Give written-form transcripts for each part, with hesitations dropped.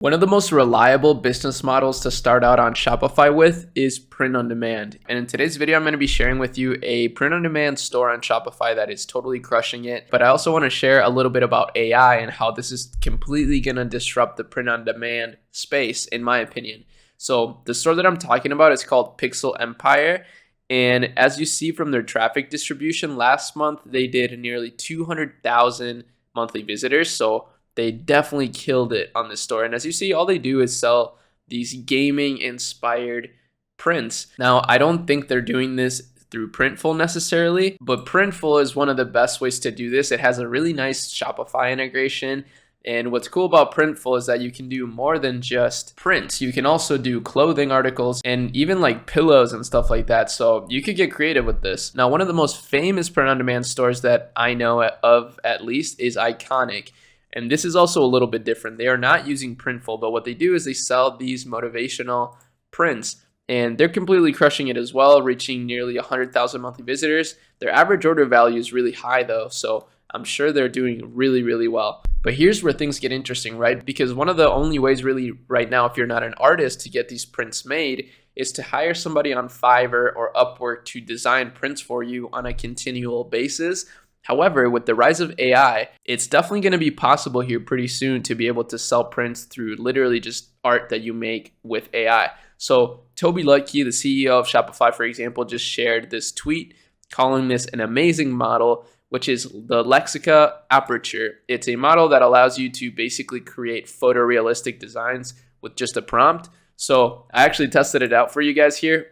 One of the most reliable business models to start out on Shopify with is print on demand. And in today's video, I'm going to be sharing with you a print on demand store on Shopify that is totally crushing it. But I also want to share a little bit about AI and how this is completely going to disrupt the print on demand space, in my opinion. So the store that I'm talking about is called Pixel Empire. And as you see from their traffic distribution, last month they did nearly 200,000 monthly visitors. So they definitely killed it on this store. And as you see, all they do is sell these gaming inspired prints. Now, I don't think they're doing this through Printful necessarily, but Printful is one of the best ways to do this. It has a really nice Shopify integration. And what's cool about Printful is that you can do more than just prints. You can also do clothing articles and even like pillows and stuff like that. So you could get creative with this. Now, one of the most famous print-on-demand stores that I know of, at least, is Iconic. And this is also a little bit different. They are not using Printful, but what they do is they sell these motivational prints. And they're completely crushing it as well, reaching nearly 100,000 monthly visitors. Their average order value is really high though, so I'm sure they're doing really, really well. But here's where things get interesting, right? Because one of the only ways really right now, if you're not an artist, to get these prints made is to hire somebody on Fiverr or Upwork to design prints for you on a continual basis. However, with the rise of AI, it's definitely going to be possible here pretty soon to be able to sell prints through literally just art that you make with AI. So Toby Luckey, the CEO of Shopify, for example, just shared this tweet calling this an amazing model, which is the Lexica Aperture. It's a model that allows you to basically create photorealistic designs with just a prompt. So I actually tested it out for you guys here.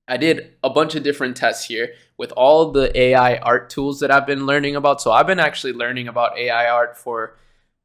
I did a bunch of different tests here with all the AI art tools that I've been learning about. So I've been actually learning about AI art for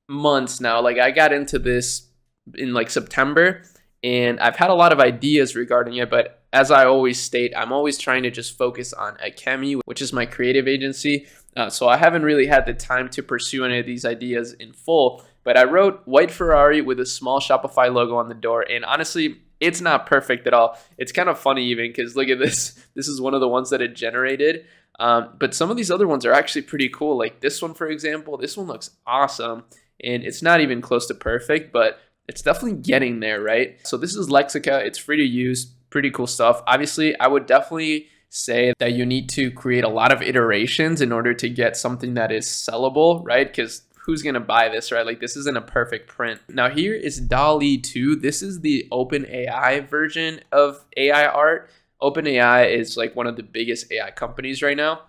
months now. Like I got into this in like September and I've had a lot of ideas regarding it, but as I always state, I'm always trying to just focus on Akemi, which is my creative agency. So I haven't really had the time to pursue any of these ideas in full, but I wrote white Ferrari with a small Shopify logo on the door. And honestly, it's not perfect at all. It's kind of funny even because look at this. This is one of the ones that it generated. But some of these other ones are actually pretty cool. Like this one, for example, this one looks awesome. And it's not even close to perfect, but it's definitely getting there, right? So this is Lexica. It's free to use. Pretty cool stuff. Obviously, I would definitely say that you need to create a lot of iterations in order to get something that is sellable, right? Because who's going to buy this, right? Like this isn't a perfect print. Now here is DALL-E 2. This is the OpenAI version of AI art. OpenAI is like one of the biggest AI companies right now.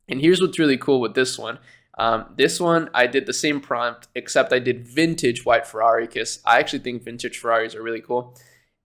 And here's what's really cool with this one. This one, I did the same prompt, except I did vintage white Ferrari because I actually think vintage Ferraris are really cool.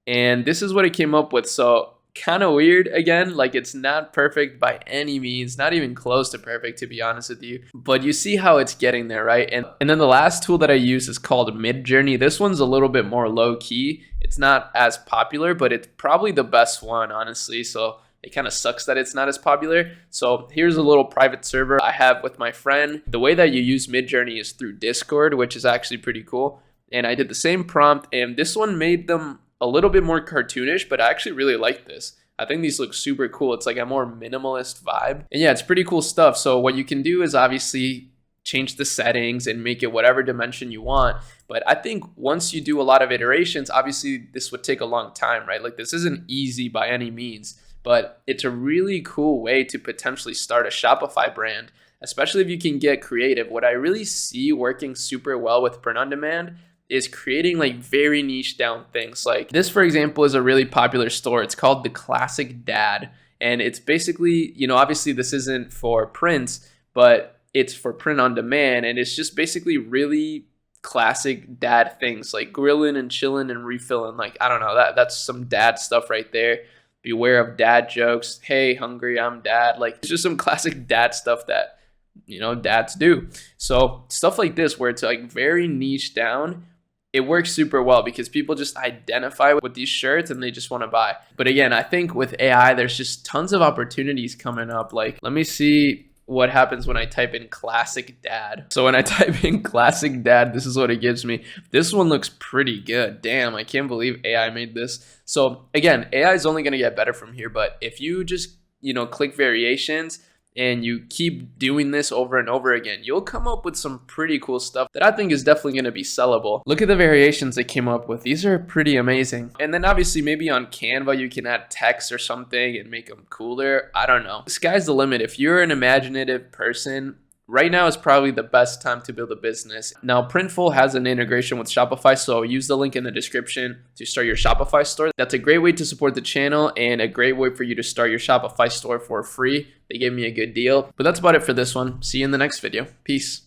And this is what it came up with. So kind of weird again, like it's not perfect by any means, not even close to perfect to be honest with you, but you see how it's getting there, right? And then the last tool that I use is called Midjourney. This one's a little bit more low key. It's not as popular, but it's probably the best one, honestly. So it kind of sucks that it's not as popular. So here's a little private server I have with my friend. The way that you use Midjourney is through Discord, which is actually pretty cool. And I did the same prompt, and this one made them a little bit more cartoonish, but I actually really like this. I think these look super cool. It's like a more minimalist vibe. And yeah, it's pretty cool stuff. So what you can do is obviously change the settings and make it whatever dimension you want. But I think once you do a lot of iterations, obviously this would take a long time, right? Like this isn't easy by any means, but it's a really cool way to potentially start a Shopify brand, especially if you can get creative. What I really see working super well with print on demand is creating like very niche down things. Like this, for example, is a really popular store. It's called The Classic Dad. And it's basically, you know, obviously this isn't for prints, but it's for print on demand. And it's just basically really classic dad things like grilling and chilling and refilling. Like, I don't know, that's some dad stuff right there. Beware of dad jokes. Hey, hungry, I'm dad. Like it's just some classic dad stuff that, you know, dads do. So stuff like this where it's like very niche down, it works super well because people just identify with these shirts and they just want to buy. But again, I think with AI, there's just tons of opportunities coming up. Like, let me see what happens when I type in classic dad. So when I type in classic dad, this is what it gives me. This one looks pretty good. Damn, I can't believe AI made this. So again, AI is only going to get better from here. But if you just, you know, click variations, and you keep doing this over and over again, you'll come up with some pretty cool stuff that I think is definitely going to be sellable. Look at the variations they came up with. These are pretty amazing. And then obviously maybe on Canva you can add text or something and make them cooler. I don't know. The sky's the limit. If you're an imaginative person, right now is probably the best time to build a business. Now, Printful has an integration with Shopify, so use the link in the description to start your Shopify store. That's a great way to support the channel and a great way for you to start your Shopify store for free. They gave me a good deal. But that's about it for this one. See you in the next video. Peace.